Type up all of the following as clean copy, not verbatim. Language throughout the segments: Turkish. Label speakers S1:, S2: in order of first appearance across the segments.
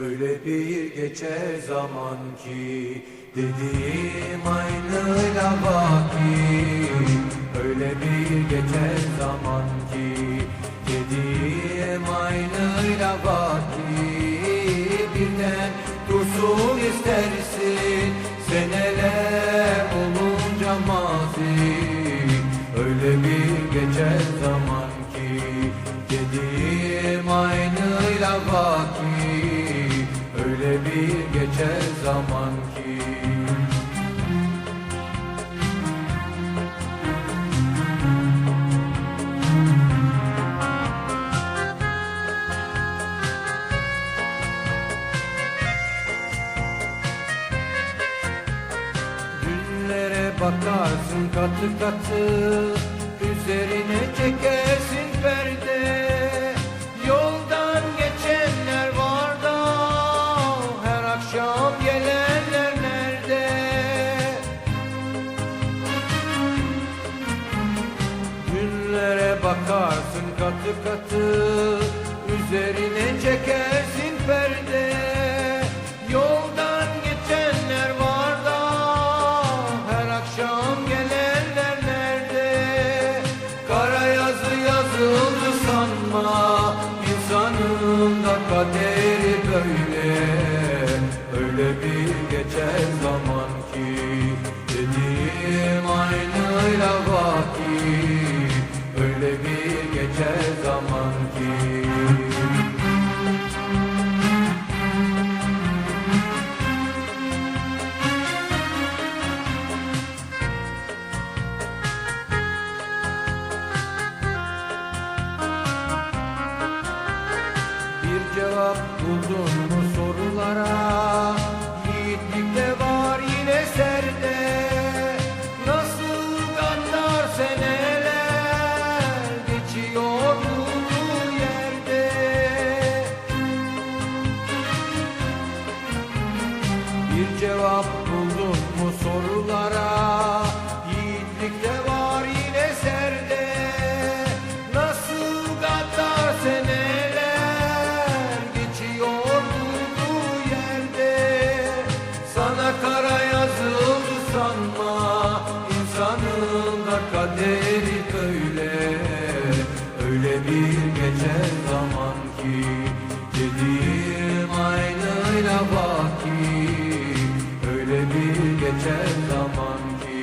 S1: Öyle bir geçer zaman ki dediğim aynıyla baki. Öyle bir geçer zaman ki dediğim aynıyla baki. Birden dursun istersin seneler olunca mazi. Öyle bir geçer zaman ki dediğim aynıyla baki. Öyle bir geçer zaman ki. Günlere bakarsın katı katı, üzerine çekersin perde. Yoldan geçenler var da her akşam gelenler nerede? Günlere bakarsın katı katı, üzerine çekersin perde. Yoldan geçenler var da her akşam gelenler nerede? Kara yazı yazıldı sanma, insanın da kaderi böyle. Öyle bir geçer zaman ki dediğim aynıyla baki. Öyle bir geçer zaman ki. Bir cevap buldun mu sorulara? Yiğitlik de var yine serde. Nasıl gaddar seneler geçiyor durduğu yerde. Bir cevap buldun mu sorulara? Yiğitlik de var yine serde. Nasıl gaddar seneler geçiyor durduğu yerde. Sana kara yazıldı sanma, insanın da kaderi böyle. Öyle bir geçer zaman ki dediğim aynıyla baki. Öyle bir geçer zaman ki.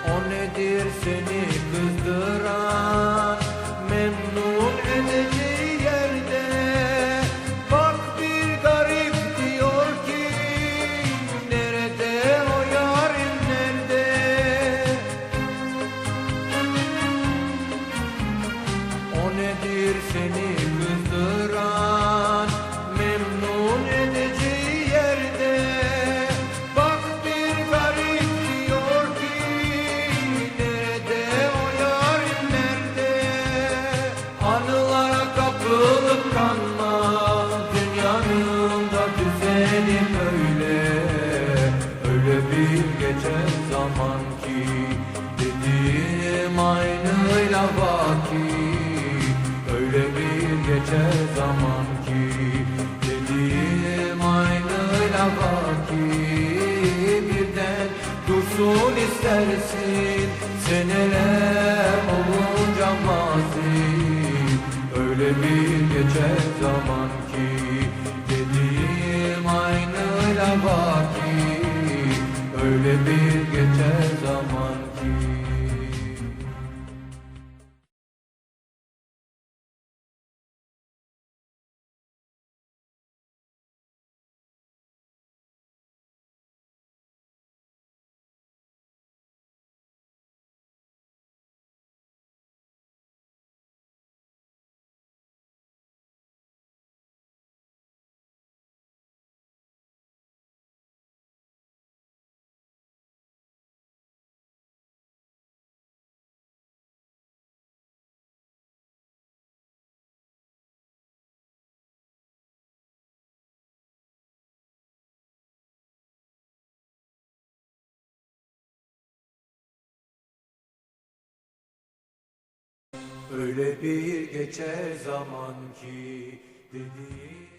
S1: O nedir seni kızdıran, memnun edeceği yerde? Bak bir garip diyor ki nerede o yarim nerede? O nedir seni kızdıran, memnun edeceği yerde? Bak bir garip diyor ki nerede o yarim nerede? Anılara kapılıp kanma, dünyanın da düzeni böyle. Öyle bir geçer zaman ki dediğim aynıyla baki. Öyle bir geçer zaman ki dediğim aynıyla baki. Birden dursun istersin seneler olunca mazi. Öyle bir geçer zaman ki dediğim aynıyla baki. Öyle bir geçer zaman ki. Öyle bir geçer zaman ki dediğin